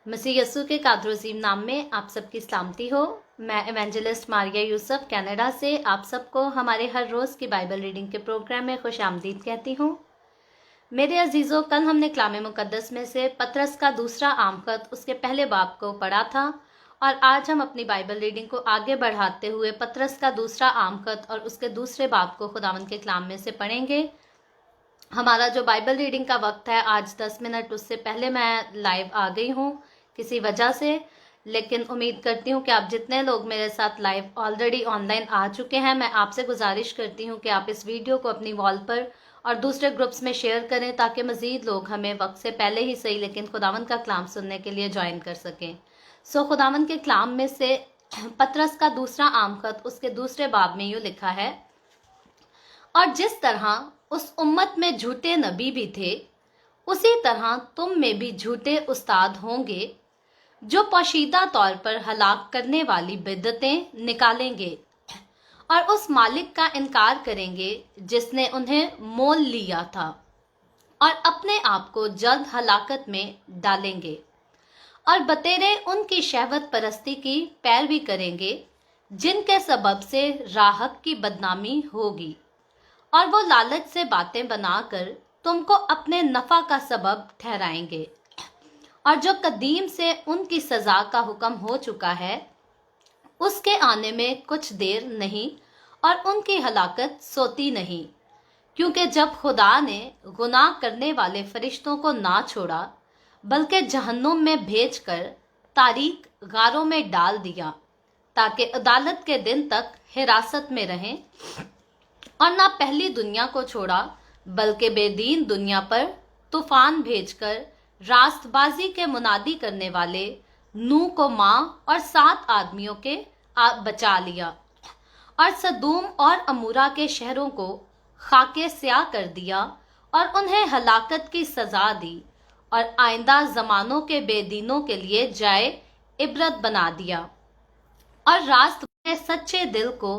मसीह यस्सु के कादरोज़ीम नाम में आप सबकी सलामती हो। मैं एवेंजलिस्ट मारिया यूसुफ कनाडा से आप सबको हमारे हर रोज़ की बाइबल रीडिंग के प्रोग्राम में खुश आमदीद कहती हूँ। मेरे अजीज़ों, कल हमने कलाम मुकद्दस में से पतरस का दूसरा आम खत उसके पहले बाब को पढ़ा था और आज हम अपनी बाइबल रीडिंग को आगे बढ़ाते हुए पतरस का दूसरा आम खत और उसके दूसरे बाब को खुदावंद के कलाम में से पढ़ेंगे। हमारा जो बाइबल रीडिंग का वक्त है आज 10 मिनट उससे पहले मैं लाइव आ गई हूँ किसी वजह से, लेकिन उम्मीद करती हूँ कि आप जितने लोग मेरे साथ लाइव ऑलरेडी ऑनलाइन आ चुके हैं, मैं आपसे गुजारिश करती हूँ कि आप इस वीडियो को अपनी वॉल पर और दूसरे ग्रुप्स में शेयर करें ताकि मज़ीद लोग हमें वक्त से पहले ही सही लेकिन खुदावंद का कलाम सुनने के लिए ज्वाइन कर सकें। खुदावंद के कलाम में से पतरस का दूसरा आम खत उसके दूसरे बाब में यूँ लिखा है, और जिस तरह उस उम्मत में झूठे नबी भी थे उसी तरह तुम में भी झूठे उस्ताद होंगे जो पोशीदा तौर पर हलाक करने वाली बिदअतें निकालेंगे और उस मालिक का इनकार करेंगे जिसने उन्हें मोल लिया था और अपने आप को जल्द हलाकत में डालेंगे और बतेरे उनकी शहवत परस्ती की पैरवी करेंगे जिनके सबब से राहक की बदनामी होगी और वो लालच से बातें बनाकर तुमको अपने नफा का सबब ठहराएंगे और जो कदीम से उनकी सजा का हुक्म हो चुका है उसके आने में कुछ देर नहीं और उनकी हलाकत सोती नहीं, क्योंकि जब खुदा ने गुनाह करने वाले फरिश्तों को ना छोड़ा बल्कि जहन्नुम में भेजकर तारीक गारों में डाल दिया ताकि अदालत के दिन तक हिरासत में रहें, और ना पहली दुनिया को छोड़ा बल्कि बेदीन दुनिया पर तूफान भेजकर रास्तबाजी के मुनादी करने वाले नूह को मां और 7 आदमियों के बचा लिया और सदूम और अमूरा के शहरों को खाके स्याह कर दिया और उन्हें हलाकत की सजा दी और आइंदा जमानों के बेदीनों के लिए जाए इबरत बना दिया और रास्त में सच्चे दिल को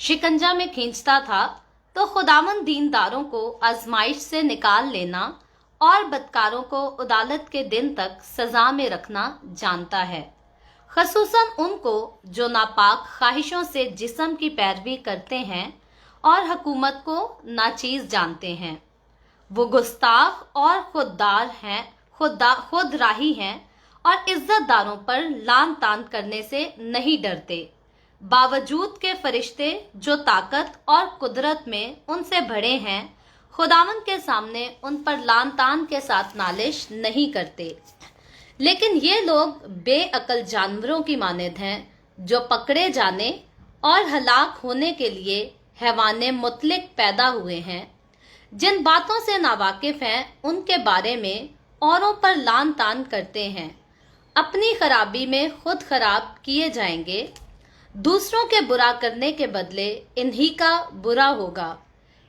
शिकंजा में खींचता था, तो खुदावंद दीनदारों को आजमाइश से निकाल लेना और बदकारों को अदालत के दिन तक सजा में रखना जानता है, खसूसन उनको जो नापाक ख्वाहिशों से जिस्म की पैरवी करते हैं और हुकूमत को नाचीज जानते हैं। वो गुस्ताख और खुददार हैं, खुद राही हैं और इज्जतदारों पर लान तान करने से नहीं डरते, बावजूद के फरिश्ते जो ताकत और कुदरत में उनसे बड़े हैं खुदावंद के सामने उन पर लान तान के साथ नालिश नहीं करते। लेकिन ये लोग बेअकल जानवरों की मानद हैं जो पकड़े जाने और हलाक होने के लिए हैवाने मुतलिक पैदा हुए हैं। जिन बातों से नावाकिफ हैं उनके बारे में औरों पर लान तान करते हैं, अपनी खराबी में खुद खराब किए जाएंगे। दूसरों के बुरा करने के बदले इन्हीं का बुरा होगा।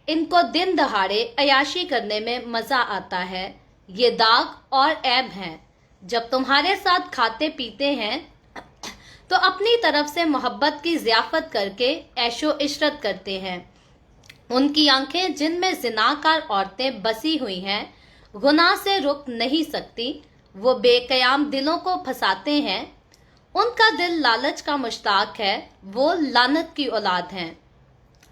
इनको दिन दहाड़े अयाशी करने में मजा आता है। ये दाग और ऐब हैं। जब तुम्हारे साथ खाते पीते हैं तो अपनी तरफ से मोहब्बत की ज़ियाफत करके ऐशो इशरत करते हैं। उनकी आंखें जिनमें ज़िनाकार औरतें बसी हुई हैं गुनाह से रुक नहीं सकती। वो बेकयाम दिलों को फंसाते हैं। उनका दिल लालच का मुश्ताक है। वो लानत की औलाद हैं।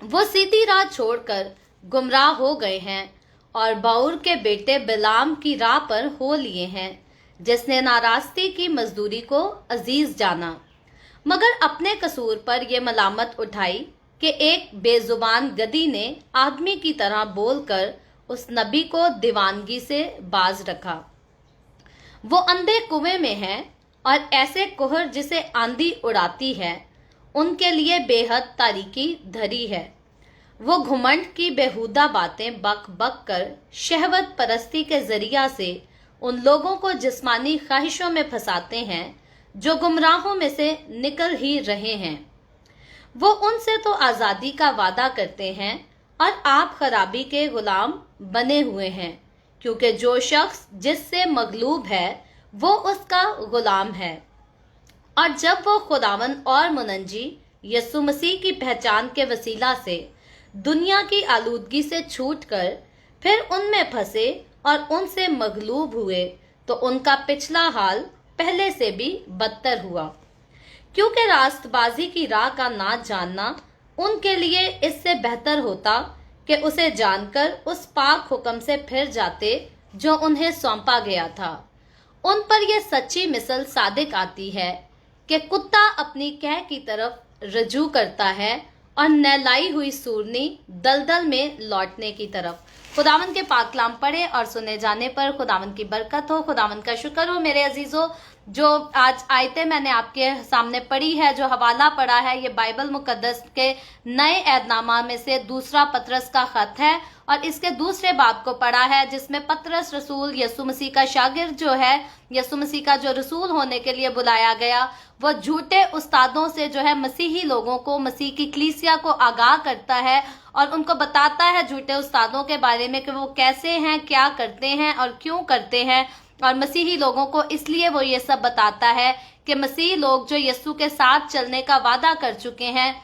वो सीधी राह छोड़कर गुमराह हो गए हैं और बाउर के बेटे बिलाम की राह पर हो लिए हैं, जिसने नाराज़गी की मजदूरी को अजीज जाना, मगर अपने कसूर पर यह मलामत उठाई कि एक बेजुबान गधी ने आदमी की तरह बोलकर उस नबी को दीवानगी से बाज रखा। वो अंधे कुएं में है और ऐसे कोहर जिसे आंधी उड़ाती है उनके लिए बेहद तारीकी धरी है। वो घुमंड की बेहुदा बातें बक बक कर शहवत परस्ती के जरिया से उन लोगों को जिस्मानी ख्वाहिशों में फंसाते हैं जो गुमराहों में से निकल ही रहे हैं। वो उनसे तो आज़ादी का वादा करते हैं और आप खराबी के गुलाम बने हुए हैं, क्योंकि जो शख्स जिससे मगलूब है वो उसका गुलाम है। और जब वो खुदावन और मुनंजी यीशु मसीह की पहचान के वसीला से दुनिया की आलूदगी से छूटकर फिर उनमें फंसे और उनसे मगलूब हुए, तो उनका पिछला हाल पहले से भी बदतर हुआ, क्योंकि रास्तबाजी की राह का ना जानना उनके लिए इससे बेहतर होता कि उसे जानकर उस पाक हुक्म से फिर जाते जो उन्हें सौंपा गया था। उन पर यह सच्ची मिसल सादिक आती है कि कुत्ता अपनी कैं की तरफ रजू करता है और नहलाई हुई सूरनी दलदल में लौटने की तरफ। खुदावन के पाक कलाम पढ़े और सुने जाने पर खुदावन की बरकत हो, खुदावन का शुक्र हो। मेरे अजीजों, जो आज आयतें मैंने आपके सामने पढ़ी है, जो हवाला पढ़ा है, ये बाइबल मुकद्दस के नए ऐदनामा में से दूसरा पतरस का खत है और इसके दूसरे बाब को पढ़ा है, जिसमें पतरस रसूल यीशु मसीह का शागिर्द जो है, यीशु मसीह का जो रसूल होने के लिए बुलाया गया, वो झूठे उस्तादों से जो है मसीही लोगों को, मसीह की कलीसिया को आगाह करता है और उनको बताता है झूठे उस्तादों के बारे में कि वो कैसे हैं, क्या करते हैं और क्यों करते हैं। और मसीही लोगों को इसलिए वो ये सब बताता है कि मसीही लोग जो यीशु के साथ चलने का वादा कर चुके हैं,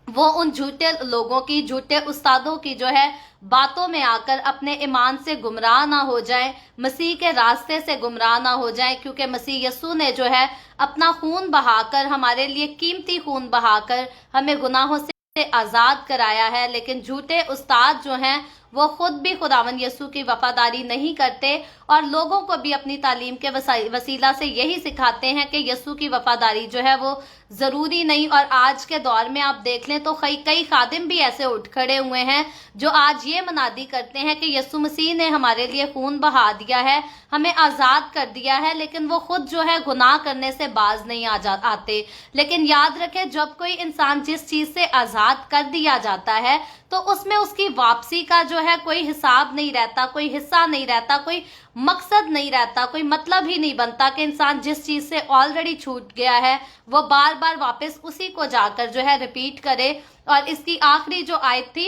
वो उन झूठे लोगों की, झूठे उस्तादों की जो है बातों में आकर अपने ईमान से गुमराह ना हो जाए, मसीह के रास्ते से गुमराह ना हो जाए, क्योंकि मसीह यीशु ने जो है अपना खून बहाकर, हमारे लिए कीमती खून बहाकर हमें गुनाहों से आजाद कराया है। लेकिन झूठे उस्ताद जो हैं वो खुद भी खुदावन यीशु की वफादारी नहीं करते और लोगों को भी अपनी तालीम के वसीला से यही सिखाते हैं कि यीशु की वफादारी जो है वो ज़रूरी नहीं। और आज के दौर में आप देख लें तो कई खादिम भी ऐसे उठ खड़े हुए हैं जो आज ये मनादी करते हैं कि यीशु मसीह ने हमारे लिए खून बहा दिया है, हमें आज़ाद कर दिया है, लेकिन वो खुद जो है गुनाह करने से बाज नहीं आते। लेकिन याद रखें, जब कोई इंसान जिस चीज़ से आज़ाद कर दिया जाता है तो उसमें उसकी वापसी का जो है कोई हिसाब नहीं रहता, कोई हिस्सा नहीं रहता, कोई मकसद नहीं रहता, कोई मतलब ही नहीं बनता कि इंसान जिस चीज़ से ऑलरेडी छूट गया है वो बार बार वापस उसी को जाकर जो है रिपीट करे। और इसकी आखिरी जो आयत थी,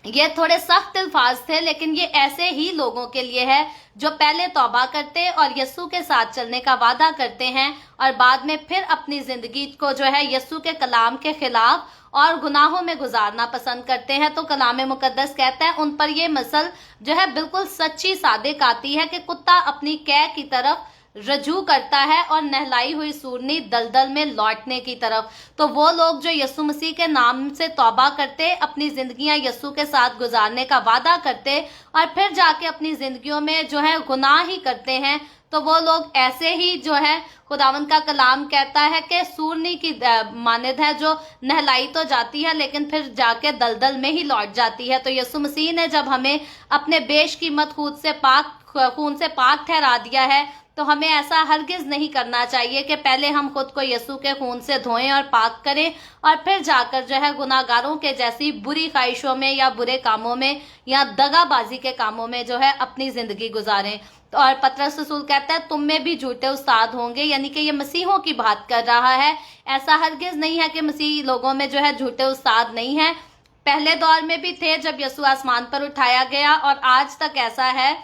ये थोड़े सख्त अल्फाज थे, लेकिन ये ऐसे ही लोगों के लिए है जो पहले तौबा करते और यीशु के साथ चलने का वादा करते हैं और बाद में फिर अपनी जिंदगी को जो है यीशु के कलाम के खिलाफ और गुनाहों में गुजारना पसंद करते हैं। तो कलाम मुकद्दस कहता है उन पर ये मसल जो है बिल्कुल सच्ची सादिक आती है कि कुत्ता अपनी कै की तरफ रजू करता है और नहलाई हुई सूरनी दलदल में लौटने की तरफ। तो वो लोग जो यीशु मसीह के नाम से तौबा करते, अपनी जिंदगियां यीशु के साथ गुजारने का वादा करते और फिर जाके अपनी जिंदगियों में जो है गुनाह ही करते हैं, तो वो लोग ऐसे ही जो है खुदावंद का कलाम कहता है कि सूरनी की मानद है जो नहलाई तो जाती है लेकिन फिर जाके दलदल में ही लौट जाती है। तो यीशु मसीह ने जब हमें अपने बेशकीमत खून से पाक ठहरा दिया है, तो हमें ऐसा हरगिज नहीं करना चाहिए कि पहले हम खुद को यीशु के खून से धोएं और पाक करें और फिर जाकर जो है गुनाहगारों के जैसी बुरी ख्वाहिशों में या बुरे कामों में या दगाबाजी के कामों में जो है अपनी जिंदगी गुजारें। तो और पतरस रसूल कहता है तुम में भी झूठे उस्ताद होंगे, यानी कि ये मसीहों की बात कर रहा है। ऐसा हरगिज नहीं है कि मसीही लोगों में जो है झूठे उस्ताद नहीं है, पहले दौर में भी थे जब यीशु आसमान पर उठाया गया और आज तक ऐसा है,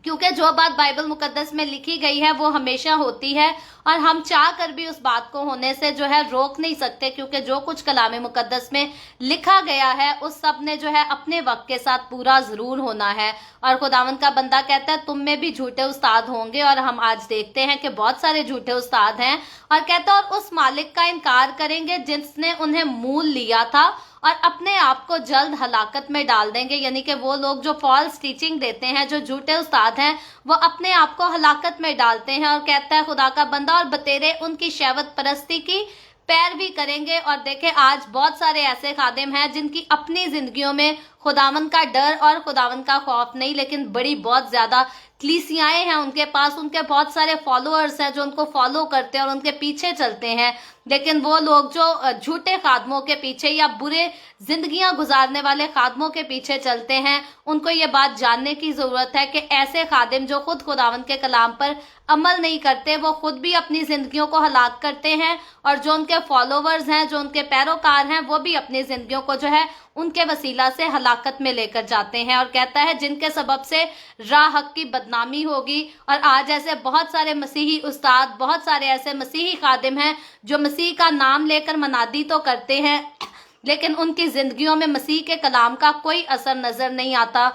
क्योंकि जो बात बाइबल मुकद्दस में लिखी गई है वो हमेशा होती है और हम चाह कर भी उस बात को होने से जो है रोक नहीं सकते, क्योंकि जो कुछ कलाम मुकद्दस में लिखा गया है उस सब ने जो है अपने वक्त के साथ पूरा जरूर होना है। और खुदावंद का बंदा कहता है तुम में भी झूठे उस्ताद होंगे, और हम आज देखते हैं कि बहुत सारे झूठे उस्ताद हैं। और कहता है और उस मालिक का इनकार करेंगे जिसने उन्हें मूल लिया था और अपने आप को जल्द हलाकत में डाल देंगे, यानी कि वो लोग जो फॉल्स टीचिंग देते हैं, जो झूठे उस्ताद हैं, वो अपने आप को हलाकत में डालते हैं। और कहता है खुदा का बंदा और बतेरे उनकी शहवत परस्ती की पैरवी करेंगे। और देखें आज बहुत सारे ऐसे खादिम हैं जिनकी अपनी जिंदगियों में खुदावन का डर और खुदावन का खौफ नहीं, लेकिन बड़ी बहुत ज्यादा कलीसियाएं हैं उनके पास, उनके बहुत सारे फॉलोअर्स हैं जो उनको फॉलो करते हैं और उनके पीछे चलते हैं। लेकिन वो लोग जो झूठे खादमों के पीछे या बुरे जिंदगियां गुजारने वाले खादमों के पीछे चलते हैं, उनको ये बात जानने की जरूरत है कि ऐसे खादिम जो खुद खुदावंद के कलाम पर अमल नहीं करते, वो खुद भी अपनी जिंदगियों को हलाक करते हैं और जो उनके फॉलोवर्स हैं, जो उनके पैरोकार हैं, वो भी अपनी जिंदगियों को जो है उनके वसीला से हलाकत में लेकर जाते हैं। और कहता है जिनके सबब से राह हक की बदनामी होगी। और आज ऐसे बहुत सारे मसीही उस्ताद, बहुत सारे ऐसे मसीही खादिम हैं जो मसीह का नाम लेकर मनादी तो करते हैं, लेकिन उनकी जिंदगियों में मसीह के कलाम का कोई असर नजर नहीं आता।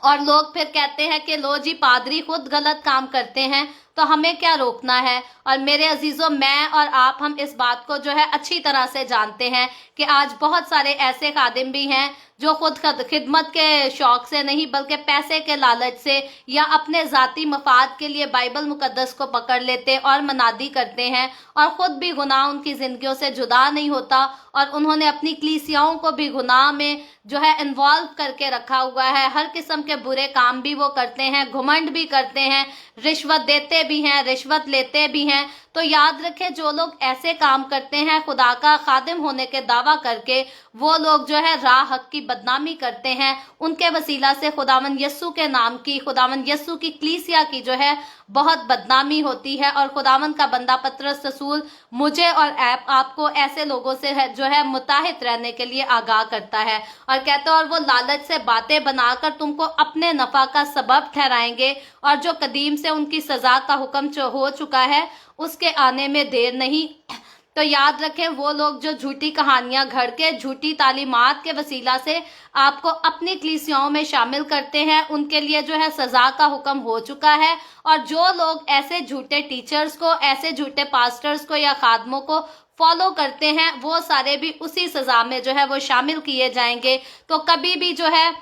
और लोग फिर कहते हैं कि लो जी पादरी खुद गलत काम करते हैं तो हमें क्या रोकना है। और मेरे अजीजों, मैं और आप हम इस बात को जो है अच्छी तरह से जानते हैं कि आज बहुत सारे ऐसे खादिम भी हैं जो खुद खिदमत के शौक से नहीं बल्कि पैसे के लालच से या अपने ज़ाती मफाद के लिए बाइबल मुकद्दस को पकड़ लेते और मनादी करते हैं और ख़ुद भी गुनाह उनकी ज़िंदगियों से जुदा नहीं होता और उन्होंने अपनी कलीसियाओं को भी गुनाह में जो है इन्वॉल्व करके रखा हुआ है। हर किस्म के बुरे काम भी वो करते हैं, घुमंड भी करते हैं, रिश्वत देते भी हैं, रिश्वत लेते भी हैं। तो याद रखें, जो लोग ऐसे काम करते हैं खुदा का खादिम होने के दावा करके, वो लोग जो है राह हक की बदनामी करते हैं। उनके वसीला से खुदावन यस्सु के नाम की, खुदावन यस्सु की कलीसिया की जो है बहुत बदनामी होती है। और खुदावन का बंदा पतरस रसूल मुझे और आपको ऐसे लोगों से है जो है मुताहिद रहने के लिए आगाह करता है और कहते हैं और वो लालच से बातें बनाकर तुमको अपने नफा का सबब ठहराएंगे और जो कदीम से उनकी सजा का हुक्म हो चुका है उसके आने में देर नहीं। तो याद रखें, वो लोग जो झूठी कहानियां घड़ के झूठी तालीमात के वसीला से आपको अपनी कलीसियाओं में शामिल करते हैं, उनके लिए जो है सजा का हुक्म हो चुका है। और जो लोग ऐसे झूठे टीचर्स को, ऐसे झूठे पास्टर्स को या खादमों को फॉलो करते हैं, वो सारे भी उसी सजा में जो है वो शामिल किए जाएंगे। तो कभी भी जो है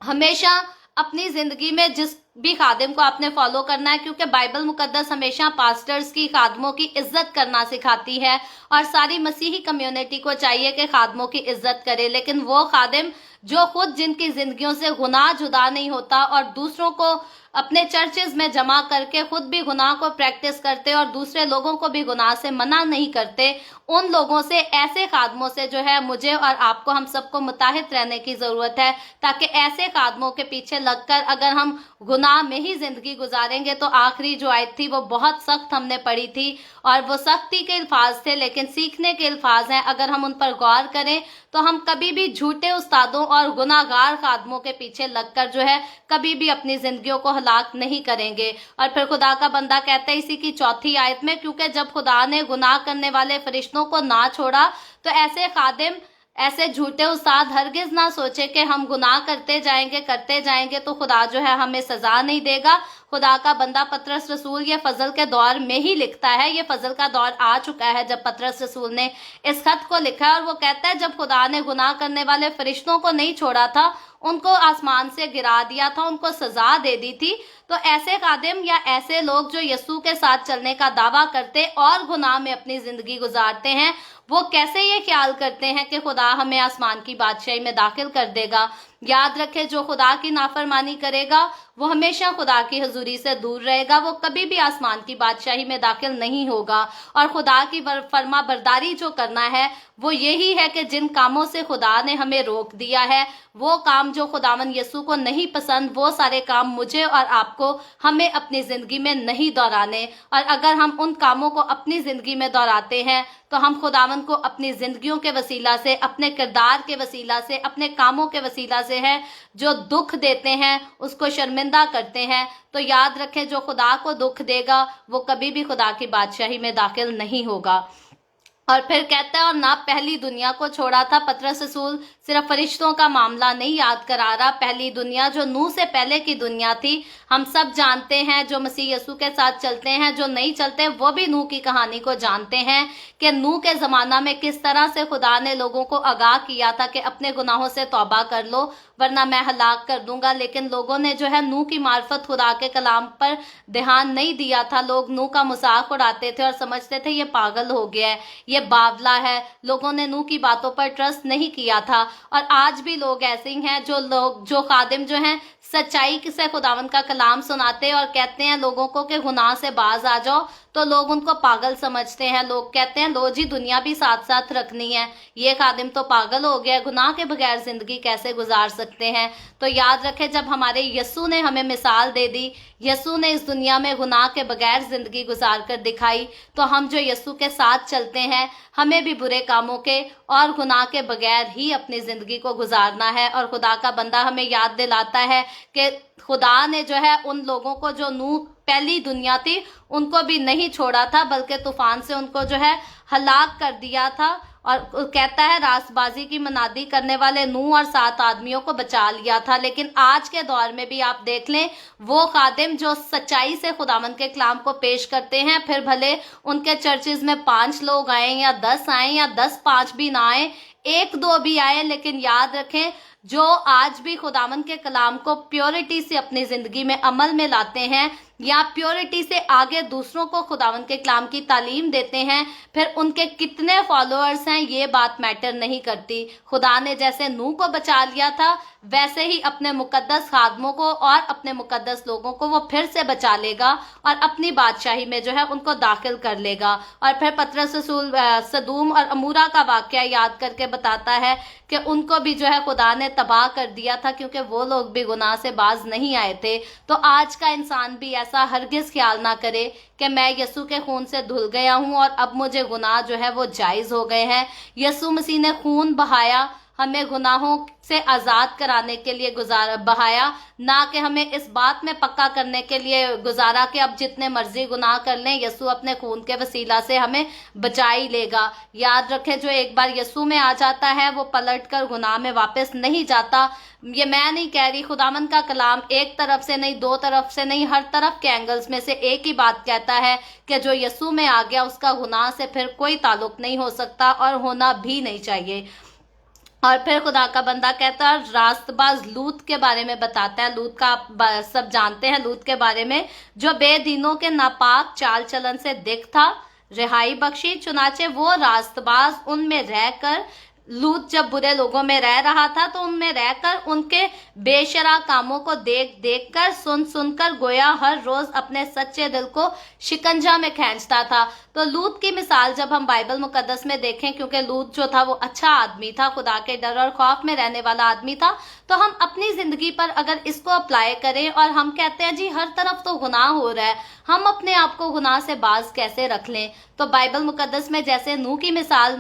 हमेशा अपनी जिंदगी में जिस भी खादिम को आपने फॉलो करना है, क्योंकि बाइबल मुकद्दस हमेशा पास्टर्स की, खादमों की इज्जत करना सिखाती है और सारी मसीही कम्युनिटी को चाहिए कि खादमों की इज्जत करे। लेकिन वो खादिम जो खुद जिनकी जिंदगियों से गुनाह जुदा नहीं होता और दूसरों को अपने चर्चेज में जमा करके खुद भी गुनाह को प्रैक्टिस करते और दूसरे लोगों को भी गुनाह से मना नहीं करते, उन लोगों से, ऐसे खादमों से जो है मुझे और आपको, हम सबको मुताहिद रहने की ज़रूरत है, ताकि ऐसे खादमों के पीछे लगकर अगर हम गुनाह में ही ज़िंदगी गुजारेंगे तो आखिरी जो आयत थी वो बहुत सख्त हमने पढ़ी थी और वो सख्ती के अल्फाज थे लेकिन सीखने के अल्फाज हैं। अगर हम उन पर गौर करें तो हम कभी भी झूठे उस्तादों और गुनाहगार खादमों के पीछे लगकर जो है कभी भी अपनी ज़िंदगियों को हलाक नहीं करेंगे। और फिर खुदा का बंदा कहता है इसी की चौथी आयत में, क्योंकि जब खुदा ने गुनाह करने वाले फरिश्तों को ना छोड़ा तो ऐसे खादिम, ऐसे झूठे उस्ताद हरगिज ना सोचे कि हम गुनाह करते जाएंगे तो खुदा जो है हमें सजा नहीं देगा। खुदा का बंदा पतरस रसूल ये फजल के दौर में ही लिखता है, ये फजल का दौर आ चुका है जब पतरस रसूल ने इस खत को लिखा है और वो कहता है जब खुदा ने गुनाह करने वाले फरिश्तों को नहीं छोड़ा था, उनको आसमान से गिरा दिया था, उनको सजा दे दी थी, तो ऐसे खादिम या ऐसे लोग जो यस्सु के साथ चलने का दावा करते और गुनाह में अपनी जिंदगी गुजारते हैं, वो कैसे ये ख्याल करते हैं कि खुदा हमें आसमान की बादशाही में दाखिल कर देगा। याद रखें, जो खुदा की नाफरमानी करेगा वो हमेशा खुदा की हुजूरी से दूर रहेगा, वो कभी भी आसमान की बादशाही में दाखिल नहीं होगा। और खुदा की फर्मा बरदारी जो करना है वो यही है कि जिन कामों से खुदा ने हमें रोक दिया है, वो काम जो खुदावन यस्सु को नहीं पसंद, वो सारे काम मुझे और आपको, हमें अपनी ज़िंदगी में नहीं दोहराने। और अगर हम उन कामों को अपनी ज़िंदगी में दोहराते हैं तो हम खुदावन को अपनी ज़िंदगियों के वसीला से, अपने किरदार के वसीला से, अपने कामों के वसीला से है जो दुख देते हैं, उसको शर्मिंदा करते हैं। तो याद रखें, जो खुदा को दुख देगा वो कभी भी खुदा की बादशाही में दाखिल नहीं होगा। और फिर कहता है और ना पहली दुनिया को छोड़ा था। पतरस रसूल सिर्फ फरिश्तों का मामला नहीं याद करा रहा, पहली दुनिया जो नूह से पहले की दुनिया थी, हम सब जानते हैं, जो मसीह यस्सु के साथ चलते हैं, जो नहीं चलते वो भी नूह की कहानी को जानते हैं कि नूह के ज़माना में किस तरह से खुदा ने लोगों को आगाह किया था कि अपने गुनाहों से तौबा कर लो वरना मैं हलाक कर दूंगा। लेकिन लोगों ने जो है नूह की मार्फत खुदा के कलाम पर ध्यान नहीं दिया था। लोग नूह का मजाक उड़ाते थे और समझते थे ये पागल हो गया है, ये बावला है। लोगों ने नूह की बातों पर ट्रस्ट नहीं किया था। और आज भी लोग ऐसे ही हैं, जो खादिम जो हैं सच्चाई से खुदावंद का कलाम सुनाते और कहते हैं लोगों को कि गुनाह से बाज आ जाओ, तो लोग उनको पागल समझते हैं। लोग कहते हैं लो जी दुनिया भी साथ साथ रखनी है, ये खादिम तो पागल हो गया, गुनाह के बगैर जिंदगी कैसे गुजार सकते हैं। तो याद रखें, जब हमारे यस्सु ने हमें मिसाल दे दी, यस्सु ने इस दुनिया में गुनाह के बगैर जिंदगी गुजार कर दिखाई, तो हम जो यस्सु के साथ चलते हैं हमें भी बुरे कामों के और गुनाह के बगैर ही अपनी जिंदगी को गुजारना है। और खुदा का बंदा हमें याद दिलाता है कि खुदा ने जो है उन लोगों को जो नूह पहली दुनिया थी उनको भी नहीं छोड़ा था, बल्कि तूफान से उनको जो है हलाक कर दिया था। और कहता है रास्तबाजी की मुनादी करने वाले नूह और 7 आदमियों को बचा लिया था। लेकिन आज के दौर में भी आप देख लें, वो खादिम जो सच्चाई से खुदावंद के कलाम को पेश करते हैं, फिर भले उनके चर्चेज में 5 लोग आए या 10 आए या 10-5 भी ना आए, 1-2 भी आए, लेकिन याद रखें जो आज भी खुदावंद के कलाम को प्योरिटी से अपनी जिंदगी में अमल में लाते हैं या प्योरिटी से आगे दूसरों को खुदावंद के कलाम की तालीम देते हैं, फिर उनके कितने फॉलोअर्स हैं ये बात मैटर नहीं करती। खुदा ने जैसे नूह को बचा लिया था, वैसे ही अपने मुकद्दस खादमों को और अपने मुकद्दस लोगों को वो फिर से बचा लेगा और अपनी बादशाही में जो है उनको दाखिल कर लेगा। और फिर पतरस रसूल सदूम और अमूरा का वाकया याद करके बताता है कि उनको भी जो है खुदा ने तबाह कर दिया था, क्योंकि वो लोग भी गुनाह से बाज नहीं आए थे। तो आज का इंसान भी ऐसा हरगिज ख्याल ना करे कि मैं यसू के खून से धुल गया हूं और अब मुझे गुनाह जो है वो जायज हो गए हैं। यसू मसीह ने खून बहाया, हमें गुनाहों से आज़ाद कराने के लिए बहाया, ना कि हमें इस बात में पक्का करने के लिए गुजारा कि अब जितने मर्जी गुनाह कर लें, यसू अपने खून के वसीला से हमें बचा ही लेगा। याद रखें, जो एक बार यसू में आ जाता है वो पलट कर गुनाह में वापस नहीं जाता। ये मैं नहीं कह रही, खुदावंद का कलाम एक तरफ से नहीं, 2 तरफ से नहीं, हर तरफ के एंगल्स में से एक ही बात कहता है कि जो यसू में आ गया उसका गुनाह से फिर कोई ताल्लुक नहीं हो सकता और होना भी नहीं चाहिए। और फिर खुदा का बंदा कहता है, रास्तबाज लूत के बारे में बताता है। लूत का आप सब जानते हैं, लूत के बारे में, जो बेदीनों के नापाक चाल चलन से दिख था, रिहाई बख्शी, चुनाचे वो रास्तबाज उनमें रहकर, लूत जब बुरे लोगों में रह रहा था तो उनमें रहकर उनके बेशरा कामों को देख देख कर, सुन सुनकर गोया हर रोज अपने सच्चे दिल को शिकंजा में खींचता था। तो लूत की मिसाल जब हम बाइबल मुकद्दस में देखें, क्योंकि लूत जो था वो अच्छा आदमी था, खुदा के डर और खौफ में रहने वाला आदमी था, तो हम अपनी जिंदगी पर अगर इसको अप्लाई करें और हम कहते हैं जी हर तरफ तो गुनाह हो रहा है, हम अपने आप को गुनाह से बाज कैसे रख लें? तो बाइबल मुकद्दस में जैसे नूह की मिसाल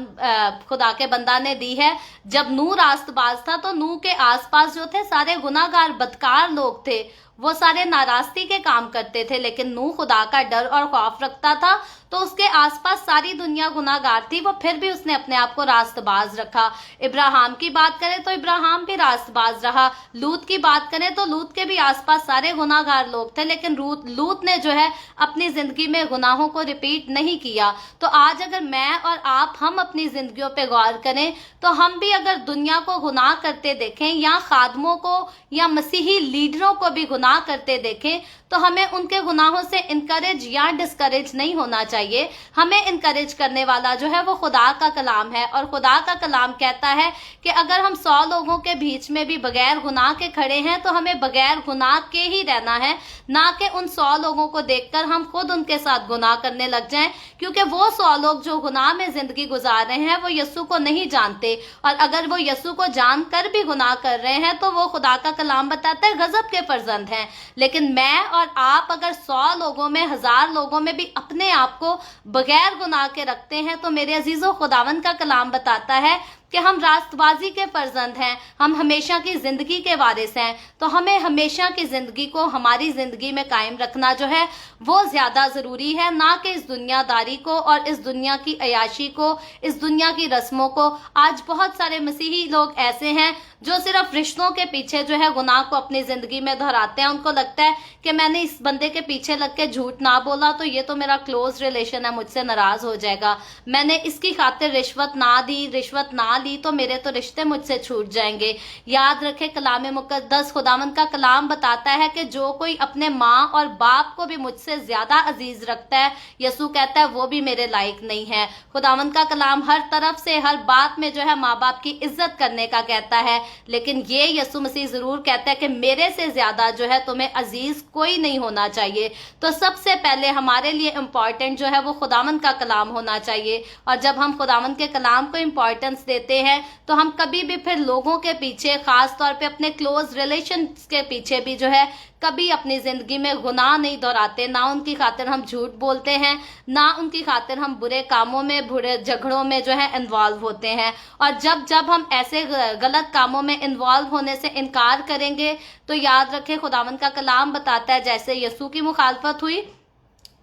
खुदा के बंदा ने दी है, जब नूह रास्तबाज था तो नूह के आसपास जो थे सारे गुनाहगार बदकार लोग थे, वो सारे नाराजगी के काम करते थे, लेकिन नूह खुदा का डर और खौफ रखता था, तो उसके आसपास सारी दुनिया गुनाहगार थी, वो फिर भी उसने अपने आप को रास्तबाज रखा। इब्राहिम की बात करें तो इब्राहिम भी रास्तबाज रहा। लूत की बात करें तो लूत के भी आसपास सारे गुनाहगार लोग थे, लेकिन लूत ने जो है अपनी जिंदगी में गुनाहों को रिपीट नहीं किया। तो आज अगर मैं और आप हम अपनी जिंदगियों पे गौर करें तो हम भी अगर दुनिया को गुनाह करते देखें या खादमों को या मसीही लीडरों को भी गुनाह करते देखें, तो हमें उनके गुनाहों से इनकरेज या डिस्करेज नहीं होना चाहिए। हमें इनकरेज करने वाला जो है वो खुदा का कलाम है, और खुदा का कलाम कहता है कि अगर हम 100 लोगों के बीच में भी बगैर गुनाह के खड़े हैं तो हमें बगैर गुनाह के ही रहना है, ना कि उन 100 लोगों को देखकर हम खुद उनके साथ गुनाह करने लग जाएं, क्योंकि वो 100 लोग जो गुनाह में जिंदगी गुजार रहे हैं वो यीशु को नहीं जानते, और अगर वो यीशु को जानकर भी गुनाह कर रहे हैं तो वो खुदा का कलाम बताता है गजब के फर्जंद हैं। लेकिन मैं और आप अगर 100 लोगों में, 1000 लोगों में भी अपने आप को बगैर गुनाह के रखते हैं, तो मेरे अजीजों खुदावंद का कलाम बताता है कि हम रास्तबाजी के फर्जंद हैं, हम हमेशा की जिंदगी के वारिस हैं। तो हमें हमेशा की जिंदगी को हमारी जिंदगी में कायम रखना जो है वो ज्यादा जरूरी है, ना कि इस दुनियादारी को और इस दुनिया की अयाशी को, इस दुनिया की रस्मों को। आज बहुत सारे मसीही लोग ऐसे हैं जो सिर्फ रिश्तों के पीछे जो है गुनाह को अपनी जिंदगी में दोहराते हैं। उनको लगता है कि मैंने इस बंदे के पीछे लग के झूठ ना बोला तो ये तो मेरा क्लोज रिलेशन है, मुझसे नाराज हो जाएगा। मैंने इसकी खातिर रिश्वत ना दी, रिश्वत ना ली तो मेरे तो रिश्ते मुझसे छूट जाएंगे। याद रखें, कलाम मुकद्दस खुदावंद का कलाम बताता है कि जो कोई अपने माँ और बाप को भी मुझसे ज्यादा अजीज रखता है, यीशु कहता है वो भी मेरे लायक नहीं है। खुदावंद का कलाम हर तरफ से हर बात में जो है माँ बाप की इज्जत करने का कहता है, लेकिन ये यीशु मसीह जरूर कहता है कि मेरे से ज्यादा जो है तुम्हें अजीज कोई नहीं होना चाहिए। तो सबसे पहले हमारे लिए इम्पोर्टेंट जो है वो खुदावंद का कलाम होना चाहिए, और जब हम खुदावंद के कलाम को इम्पोर्टेंस देते हैं तो हम कभी भी फिर लोगों के पीछे, खास तौर पे अपने क्लोज रिलेशन के पीछे भी जो है कभी अपनी जिंदगी में गुनाह नहीं दोहराते। ना उनकी खातिर हम झूठ बोलते हैं, ना उनकी खातिर हम बुरे कामों में, बुरे झगड़ों में जो है इन्वॉल्व होते हैं। और जब जब हम ऐसे गलत कामों में इन्वॉल्व होने से इनकार करेंगे तो याद रखें खुदावंद का कलाम बताता है जैसे यीशु की मुखालफत हुई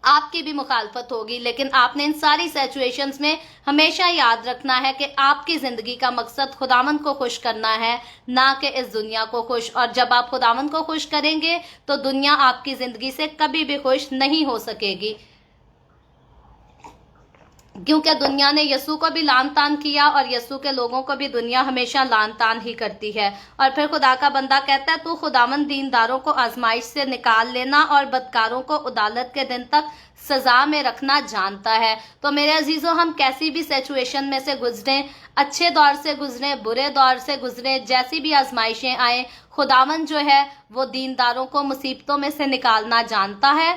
آپ کی بھی مخالفت ہوگی، لیکن آپ نے ان ساری سچویشنز میں ہمیشہ یاد رکھنا ہے کہ آپ کی زندگی کا مقصد خداوند کو خوش کرنا ہے، نہ کہ اس دنیا کو خوش۔ اور جب آپ خداوند کو خوش کریں گے تو دنیا آپ کی زندگی سے کبھی بھی خوش نہیں ہو سکے گی، کیونکہ دنیا نے یسوع کو بھی لعن طعن کیا اور یسوع کے لوگوں کو بھی دنیا ہمیشہ لعن طعن ہی کرتی ہے۔ اور پھر خدا کا بندہ کہتا ہے تو خداوند دینداروں کو آزمائش سے نکال لینا اور بدکاروں کو عدالت کے دن تک سزا میں رکھنا جانتا ہے۔ تو میرے عزیزو، ہم کیسی بھی سچویشن میں سے گزریں، اچھے دور سے گزریں، برے دور سے گزریں، جیسی بھی آزمائشیں آئیں، خداوند جو ہے وہ دینداروں کو مصیبتوں میں سے نکالنا جانتا ہے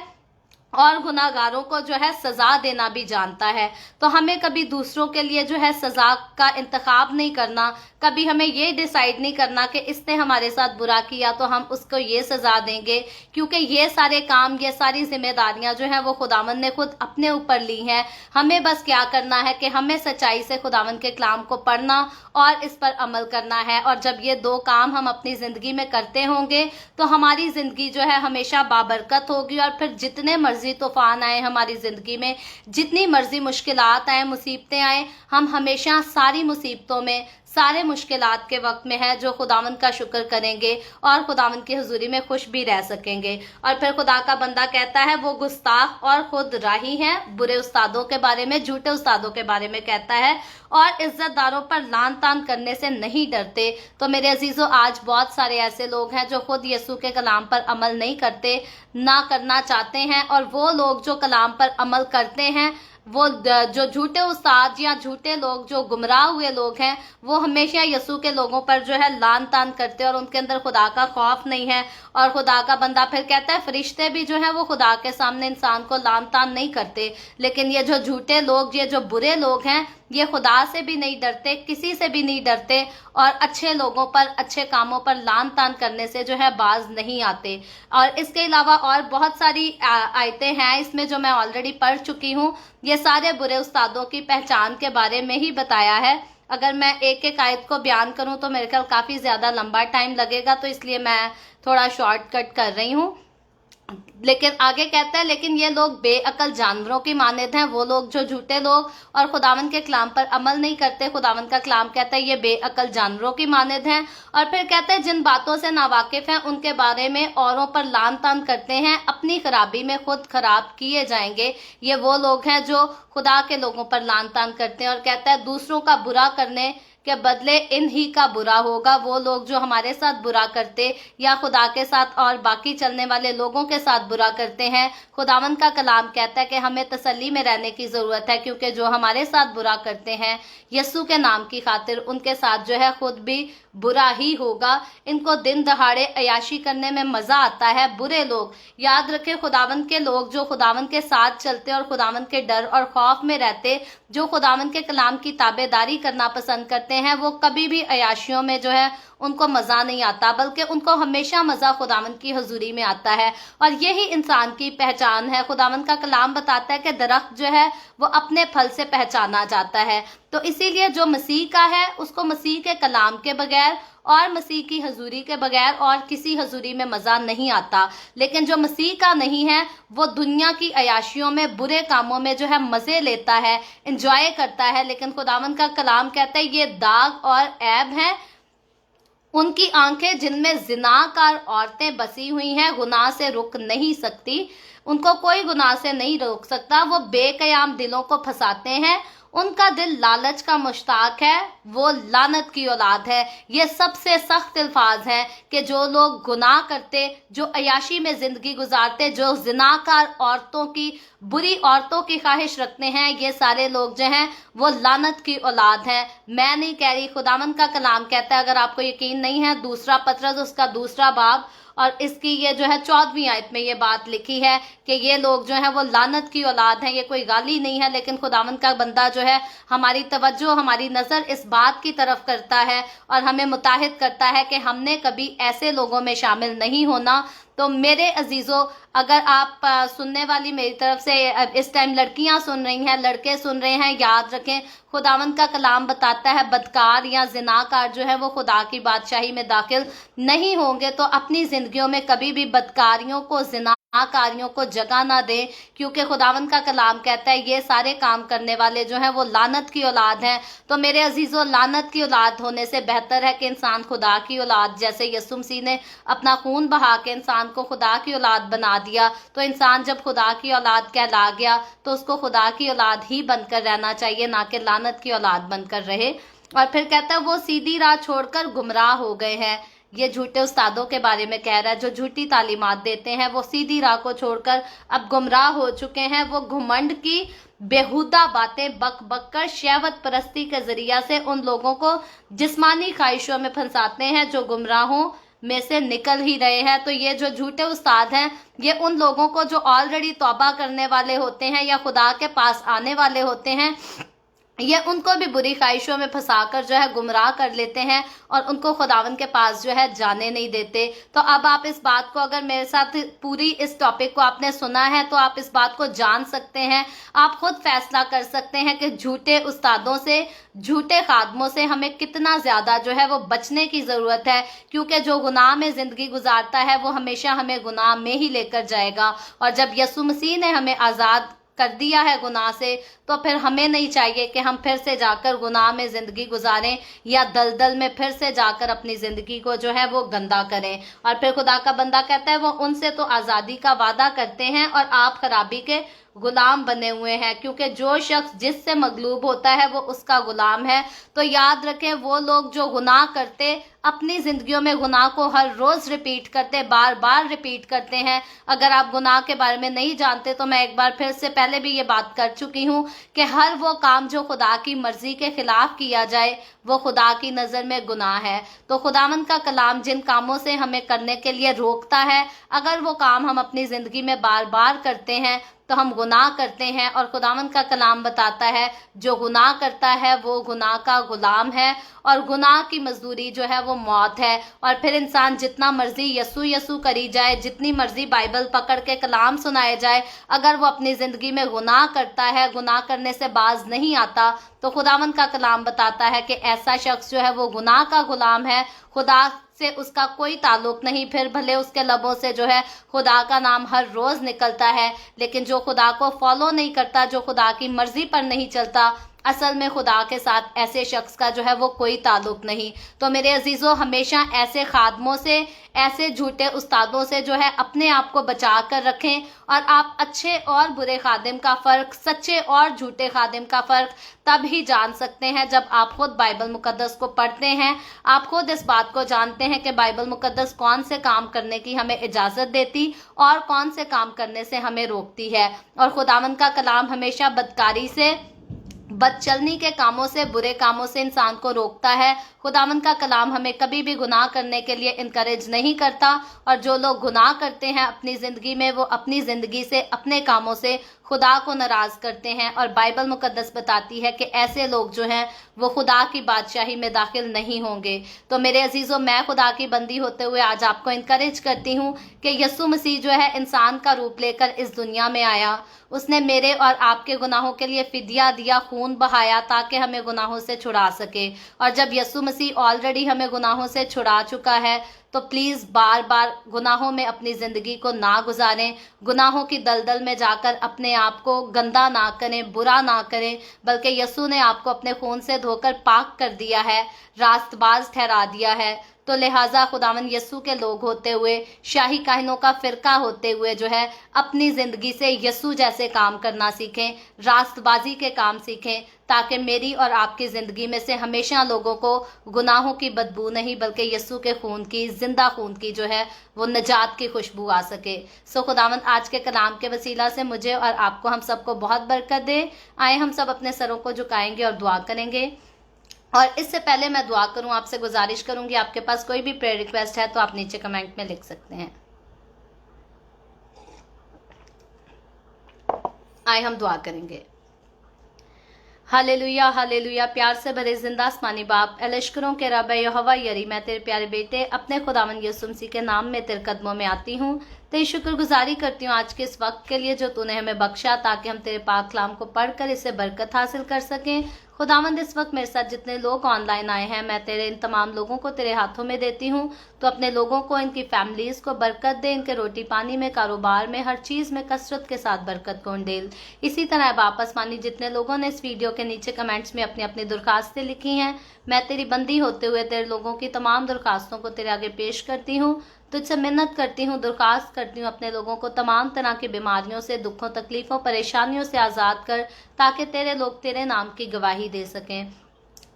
اور گناہگاروں کو جو ہے سزا دینا بھی جانتا ہے۔ تو ہمیں کبھی دوسروں کے لیے جو ہے سزا کا انتخاب نہیں کرنا، کبھی ہمیں یہ ڈیسائیڈ نہیں کرنا کہ اس نے ہمارے ساتھ برا کیا تو ہم اس کو یہ سزا دیں گے، کیونکہ یہ سارے کام، یہ ساری ذمہ داریاں جو ہیں وہ خداوند نے خود اپنے اوپر لی ہیں۔ ہمیں بس کیا کرنا ہے کہ ہمیں سچائی سے خداوند کے کلام کو پڑھنا اور اس پر عمل کرنا ہے، اور جب یہ دو کام ہم اپنی زندگی میں کرتے ہوں گے تو ہماری زندگی جو ہے ہمیشہ بابرکت ہوگی، اور پھر جتنے مرضی طوفان آئے ہماری زندگی میں، جتنی مرضی مشکلات آئیں، مصیبتیں آئیں، ہم ہمیشہ ساری مصیبتوں میں، سارے مشکلات کے وقت میں ہے جو خداوند کا شکر کریں گے اور خداوند کی حضوری میں خوش بھی رہ سکیں گے۔ اور پھر خدا کا بندہ کہتا ہے وہ گستاخ اور خود راہی ہیں، برے استادوں کے بارے میں، جھوٹے استادوں کے بارے میں کہتا ہے، اور عزت داروں پر لعن طعن کرنے سے نہیں ڈرتے۔ تو میرے عزیزو، آج بہت سارے ایسے لوگ ہیں جو خود یسوع کے کلام پر عمل نہیں کرتے، نہ کرنا چاہتے ہیں، اور وہ لوگ جو کلام پر عمل کرتے ہیں، وہ جو جھوٹے استاد یا جھوٹے لوگ، جو گمراہ ہوئے لوگ ہیں، وہ ہمیشہ یسوع کے لوگوں پر جو ہے لعن طعن کرتے ہیں اور ان کے اندر خدا کا خوف نہیں ہے۔ اور خدا کا بندہ پھر کہتا ہے فرشتے بھی جو ہیں وہ خدا کے سامنے انسان کو لعن طعن نہیں کرتے، لیکن یہ جو جھوٹے لوگ، یہ جو برے لوگ ہیں، یہ خدا سے بھی نہیں ڈرتے، کسی سے بھی نہیں ڈرتے، اور اچھے لوگوں پر، اچھے کاموں پر لعن طعن کرنے سے جو ہے باز نہیں آتے۔ اور اس کے علاوہ اور بہت ساری آیتیں ہیں اس میں جو میں آلریڈی پڑھ چکی ہوں، یہ سارے برے استادوں کی پہچان کے بارے میں ہی بتایا ہے۔ اگر میں ایک ایک آیت کو بیان کروں تو میرے خیال کافی زیادہ لمبا ٹائم لگے گا، تو اس لیے میں تھوڑا شارٹ کٹ کر رہی ہوں۔ لیکن آگے کہتا ہے لیکن یہ لوگ بے عقل جانوروں کی مانند ہیں، وہ لوگ جو جھوٹے لوگ اور خداوند کے کلام پر عمل نہیں کرتے، خداوند کا کلام کہتا ہے یہ بے عقل جانوروں کی مانند ہیں۔ اور پھر کہتا ہے جن باتوں سے ناواقف ہیں ان کے بارے میں اوروں پر لعن طعن کرتے ہیں، اپنی خرابی میں خود خراب کیے جائیں گے۔ یہ وہ لوگ ہیں جو خدا کے لوگوں پر لعن طعن کرتے ہیں، اور کہتا ہے دوسروں کا برا کرنے کے بدلے انہی کا برا ہوگا۔ وہ لوگ جو ہمارے ساتھ برا کرتے یا خدا کے ساتھ اور باقی چلنے والے لوگوں کے ساتھ برا کرتے ہیں، خداوند کا کلام کہتا ہے کہ ہمیں تسلی میں رہنے کی ضرورت ہے، کیونکہ جو ہمارے ساتھ برا کرتے ہیں یسوع کے نام کی خاطر، ان کے ساتھ جو ہے خود بھی برا ہی ہوگا۔ ان کو دن دہاڑے عیاشی کرنے میں مزہ آتا ہے۔ برے لوگ، یاد رکھے خداوند کے لوگ جو خداوند کے ساتھ چلتے اور خداوند کے ڈر اور خوف میں رہتے، جو خداوند کے کلام کی تابع داری کرنا پسند کرتے ہیں، وہ کبھی بھی عیاشیوں میں جو ہے ان کو مزہ نہیں آتا، بلکہ ان کو ہمیشہ مزہ خداوند کی حضوری میں آتا ہے۔ اور یہی انسان کی پہچان ہے۔ خداوند کا کلام بتاتا ہے کہ درخت جو ہے وہ اپنے پھل سے پہچانا جاتا ہے۔ تو اسی لیے جو مسیح کا ہے اس کو مسیح کے کلام کے بغیر اور مسیح کی حضوری کے بغیر اور کسی حضوری میں مزہ نہیں آتا، لیکن جو مسیح کا نہیں ہے وہ دنیا کی عیاشیوں میں، برے کاموں میں جو ہے مزے لیتا ہے، انجوائے کرتا ہے۔ لیکن خداوند کا کلام کہتا ہے یہ داغ اور عیب ہیں ان کی آنکھیں جن میں زنا کار عورتیں بسی ہوئی ہیں، گناہ سے رک نہیں سکتی، ان کو کوئی گناہ سے نہیں روک سکتا، وہ بے قیام دلوں کو پھنساتے ہیں، ان کا دل لالچ کا مشتاق ہے، وہ لعنت کی اولاد ہے۔ یہ سب سے سخت الفاظ ہیں کہ جو لوگ گناہ کرتے، جو عیاشی میں زندگی گزارتے، جو زناکار عورتوں کی، بری عورتوں کی خواہش رکھتے ہیں، یہ سارے لوگ جو ہیں وہ لعنت کی اولاد ہیں۔ میں نہیں کہہ رہی، خداوند کا کلام کہتا ہے، اگر آپ کو یقین نہیں ہے، دوسرا پطرس اس کا دوسرا باب اور اس کی یہ جو ہے 14ویں آیت میں یہ بات لکھی ہے کہ یہ لوگ جو ہیں وہ لعنت کی اولاد ہیں۔ یہ کوئی گالی نہیں ہے، لیکن خداوند کا بندہ جو ہے ہماری توجہ، ہماری نظر اس بات کی طرف کرتا ہے اور ہمیں متحد کرتا ہے کہ ہم نے کبھی ایسے لوگوں میں شامل نہیں ہونا۔ تو میرے عزیزو، اگر آپ سننے والی میری طرف سے اس ٹائم لڑکیاں سن رہی ہیں، لڑکے سن رہے ہیں، یاد رکھیں خداوند کا کلام بتاتا ہے بدکار یا زناکار جو ہے وہ خدا کی بادشاہی میں داخل نہیں ہوں گے۔ تو اپنی زندگیوں میں کبھی بھی بدکاریوں کو، زنا कार्यों को जगह ना दें, क्योंकि खुदावंद का कलाम कहता है ये सारे काम करने वाले जो हैं वो लानत की औलाद हैं। तो मेरे अजीजों, लानत की औलाद होने से बेहतर है कि इंसान खुदा की औलाद, जैसे यीशु मसीह ने अपना खून बहा के इंसान को खुदा की औलाद बना दिया, तो इंसान जब खुदा की औलाद कहला गया तो उसको खुदा की औलाद ही बनकर रहना चाहिए, ना कि लानत की औलाद बनकर रहे। और फिर कहता है वो सीधी राह छोड़कर गुमराह हो गए हैं। ये झूठे उस्तादों के बारे में कह रहा है जो झूठी तालीमात देते हैं, वो सीधी राह को छोड़कर अब गुमराह हो चुके हैं। वो घुमंड की बेहुदा बातें बक बक कर शहवत परस्ती के जरिया से उन लोगों को जिस्मानी ख्वाहिशों में फंसाते हैं जो गुमराहों में से निकल ही रहे हैं। तो ये जो झूठे उस्ताद हैं, ये उन लोगों को जो ऑलरेडी तौबा करने वाले होते हैं या खुदा के पास आने वाले होते हैं, ये उनको भी बुरी ख्वाहिशों में फंसाकर जो है गुमराह कर लेते हैं और उनको खुदावंद के पास जो है जाने नहीं देते। तो अब आप इस बात को, अगर मेरे साथ पूरी इस टॉपिक को आपने सुना है तो आप इस बात को जान सकते हैं। आप खुद फैसला कर सकते हैं कि झूठे उस्तादों से, झूठे खादमों से हमें कितना ज्यादा जो है वो बचने की जरूरत है, क्योंकि जो गुनाह में जिंदगी गुजारता है वो हमेशा हमें गुनाह में ही लेकर जाएगा। और जब यीशु मसीह ने हमें आजाद कर दिया है गुनाह से, तो फिर हमें नहीं चाहिए कि हम फिर से जाकर गुनाह में जिंदगी गुजारें या दलदल में फिर से जाकर अपनी जिंदगी को जो है वो गंदा करें। और फिर खुदा का बंदा कहता है वो उनसे तो आज़ादी का वादा करते हैं और आप खराबी के गुलाम बने हुए हैं, क्योंकि जो शख्स जिससे मगलूब होता है वो उसका गुलाम है। तो याद रखें, वो लोग जो गुनाह करते, अपनी जिंदगियों में गुनाह को हर रोज रिपीट करते, बार बार रिपीट करते हैं। अगर आप गुनाह के बारे में नहीं जानते तो मैं एक बार फिर से पहले भी ये बात कर चुकी हूँ कि हर वो काम जो खुदा की मर्जी के खिलाफ किया जाए वो खुदा की नज़र में गुनाह है। तो खुदावंद का कलाम जिन कामों से हमें करने के लिए रोकता है, अगर वो काम हम अपनी ज़िंदगी में बार बार करते हैं तो हम गुनाह करते हैं। और खुदावंद का कलाम बताता है जो गुनाह करता है वो गुनाह का गुलाम है और गुनाह की मजदूरी जो है वो मौत है। और फिर इंसान जितना मर्जी यसू यसू करी जाए, जितनी मर्जी बाइबल पकड़ के कलाम सुनाए जाए, अगर वो अपनी ज़िंदगी में गुनाह करता है, गुनाह करने से बाज नहीं आता, तो खुदावंद का कलाम बताता है कि ऐसा शख्स जो है वो गुनाह का गुलाम है। खुदा से उसका कोई ताल्लुक नहीं। फिर भले उसके लबों से जो है खुदा का नाम हर रोज निकलता है, लेकिन जो खुदा को फॉलो नहीं करता, जो खुदा की मर्जी पर नहीं चलता, असल में खुदा के साथ ऐसे शख्स का जो है वो कोई ताल्लुक नहीं। तो मेरे अजीजों, हमेशा ऐसे खादमों से, ऐसे झूठे उस्तादों से जो है अपने आप को बचा कर रखें। और आप अच्छे और बुरे खादिम का फ़र्क, सच्चे और झूठे खादिम का फ़र्क तब ही जान सकते हैं जब आप खुद बाइबल मुकद्दस को पढ़ते हैं। आप खुद इस बात को जानते हैं कि बाइबल मुकद्दस कौन से काम करने की हमें इजाज़त देती और कौन से काम करने से हमें रोकती है। और खुदावंद का कलाम हमेशा बदकारी से, बदचलनी के कामों से, बुरे कामों से इंसान को रोकता है। खुदावंद का कलाम हमें कभी भी गुनाह करने के लिए इनकरेज नहीं करता। और जो लोग गुनाह करते हैं अपनी ज़िंदगी में, वो अपनी ज़िंदगी से, अपने कामों से खुदा को नाराज़ करते हैं। और बाइबल मुकद्दस बताती है कि ऐसे लोग जो हैं वो खुदा की बादशाही में दाखिल नहीं होंगे। तो मेरे अजीज़ों, मैं खुदा की बंदी होते हुए आज आपको इनकरेज करती हूँ कि यीशु मसीह जो है इंसान का रूप लेकर इस दुनिया में आया। उसने मेरे और आपके गुनाहों के लिए फिदिया दिया, खून बहाया, ताकि हमें गुनाहों से छुड़ा सके। और जब यीशु मसीह ऑलरेडी हमें गुनाहों से छुड़ा चुका है, तो प्लीज़ बार बार गुनाहों में अपनी ज़िंदगी को ना गुजारें। गुनाहों की दलदल में जाकर अपने आप को गंदा ना करें, बुरा ना करें, बल्कि यीशु ने आपको अपने खून से धोकर पाक कर दिया है, रास्तबाज ठहरा दिया है। तो लिहाजा खुदावंद यीशु के लोग होते हुए, शाही काहिनों का फ़िरका होते हुए जो है अपनी ज़िंदगी से यीशु जैसे काम करना सीखें, रास्तबाजी के काम सीखें, ताकि मेरी और आपकी ज़िंदगी में से हमेशा लोगों को गुनाहों की बदबू नहीं बल्कि यीशु के खून की, जिंदा खून की जो है वो निजात की खुशबू आ सके। सो खुदावंद आज के कलाम के वसीला से मुझे और आपको, हम सबको बहुत बरकत दे। आए हम सब अपने सरों को झुकाएंगे और दुआ करेंगे। और इससे पहले मैं दुआ करूं, आपसे गुजारिश करूंगी, आपके पास कोई भी प्रेयर रिक्वेस्ट है तो आप नीचे कमेंट में लिख सकते हैं। आए हम दुआ करेंगे। Hallelujah, hallelujah. प्यार से भरे जिंदा आसमानी बाप, लश्करों के रब यहोवा यरी, मैं तेरे प्यारे बेटे अपने खुदावंद यीशु मसीह के नाम में तेरे कदमों में आती हूँ। तेरी शुक्रगुजारी करती हूँ आज के इस वक्त के लिए जो तूने हमें बख्शा, ताकि हम तेरे पाक कलाम को पढ़कर इससे बरकत हासिल कर सकें। खुदावंद, इस वक्त मेरे साथ जितने लोग ऑनलाइन आए हैं, मैं तेरे इन तमाम लोगों को तेरे हाथों में देती हूँ। तो अपने लोगों को, इनकी फैमिलीज को बरकत दे, इनके रोटी पानी में, कारोबार में, हर चीज़ में कसरत के साथ बरकत को उंडेल। इसी तरह बाप आसमानी जितने लोगों ने इस वीडियो के नीचे कमेंट्स में अपनी अपनी दरखास्तें लिखी हैं, मैं तेरी बंदी होते हुए तेरे लोगों की तमाम दरखास्तों को तेरे आगे पेश करती हूँ। तुझसे मिन्नत करती हूँ, दरखास्त करती हूँ, अपने लोगों को तमाम तरह की बीमारियों से, दुखों, तकलीफों, परेशानियों से आज़ाद कर, ताकि तेरे लोग तेरे नाम की गवाही दे सकें।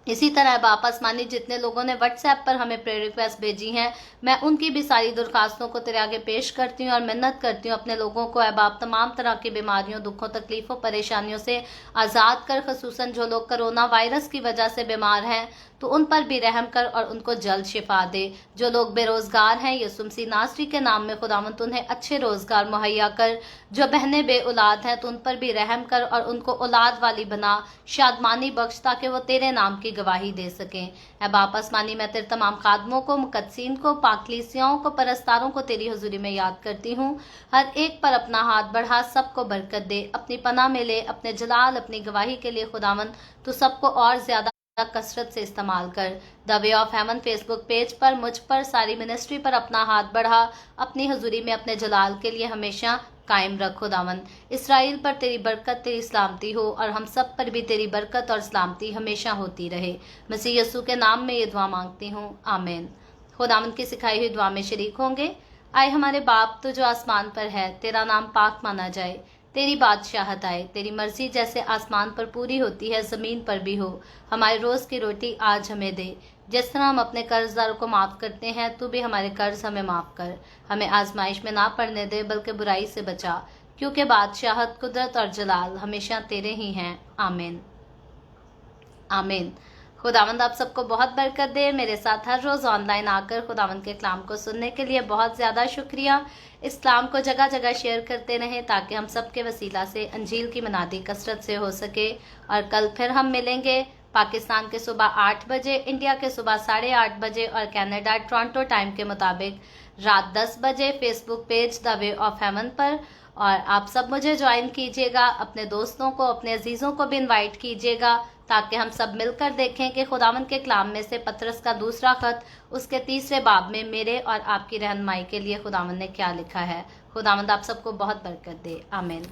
इसी तरह बाप आसमानी जितने लोगों ने व्हाट्सएप पर हमें प्रेयर रिक्वेस्ट भेजी हैं, मैं उनकी भी सारी दरखास्तों को तेरे आगे पेश करती हूँ और मिन्नत करती हूँ, अपने लोगों को ऐ बाप तमाम तरह की बीमारियों, दुखों, तकलीफों, परेशानियों से आज़ाद कर। खसूसन जो लोग कोरोना वायरस की वजह से बीमार हैं, तो उन पर भी रहम कर और उनको जल्द शिफा दे। जो लोग बेरोजगार हैं, यीशु मसीह नासरी के नाम में खुदावंद उन्हें अच्छे रोजगार मुहैया कर। जो बहनें बे औलाद हैं, तो उन पर भी रहम कर और उनको औलाद वाली बना, शादमानी बख्श, ताकि वो तेरे नाम की गवाही दे सकें। ऐ बाप आसमानी, मैं तेरे तमाम खादमों को, मुकद्दसीन को, पाकलीसियाओं को, परस्तारों को तेरी हुजूरी में याद करती हूँ। हर एक पर अपना हाथ बढ़ा, सबको बरकत दे, अपनी पनाह में ले, अपने जलाल, अपनी गवाही के लिए खुदावंद तू सबको और ज्यादा कसरत से इस्तेमाल कर। The way of haven Facebook page पर मुझ पर, सारी मिनिस्ट्री पर अपना हाथ बढ़ा, अपनी हुजूरी में अपने जलाल के लिए हमेशा कायम रख खुदावंद। इसराइल पर तेरी बरकत, तेरी सलामती हो और हम सब पर भी तेरी बरकत और सलामती हमेशा होती रहे। मसीह यीशु के नाम में ये दुआ मांगती हूँ, आमीन। खुदावंद की सिखाई हुई दुआ में शरीक होंगे। आए हमारे बाप, तो जो आसमान पर है, तेरा नाम पाक माना जाए, तेरी बादशाहत आए, तेरी मर्जी जैसे आसमान पर पूरी होती है ज़मीन पर भी हो। हमारे रोज़ की रोटी आज हमें दे। जिस तरह हम अपने कर्जदारों को माफ़ करते हैं, तू भी हमारे कर्ज हमें माफ़ कर। हमें आजमाइश में ना पड़ने दे, बल्कि बुराई से बचा, क्योंकि बादशाहत, कुदरत और जलाल हमेशा तेरे ही हैं, आमीन आमीन। खुदावंद आप सबको बहुत बरकत दे। मेरे साथ हर रोज़ ऑनलाइन आकर खुदावंद के कलाम को सुनने के लिए बहुत ज़्यादा शुक्रिया। इस कलाम को जगह जगह शेयर करते रहें, ताकि हम सबके वसीला से अंजील की मनादी कसरत से हो सके। और कल फिर हम मिलेंगे पाकिस्तान के सुबह 8 बजे, इंडिया के सुबह 8:30 बजे और कनाडा टोरंटो टाइम के मुताबिक रात 10 बजे Facebook page the way of haven पर। और आप सब मुझे ज्वाइन कीजिएगा, अपने दोस्तों को, अपने अजीज़ों को भी इनवाइट कीजिएगा, ताकि हम सब मिलकर देखें कि खुदावंद के कलाम में से पतरस का दूसरा खत उसके 3 बाब में मेरे और आपकी रहनुमाई के लिए खुदावंद ने क्या लिखा है। खुदावंद आप सबको बहुत बरकत दे, आमीन।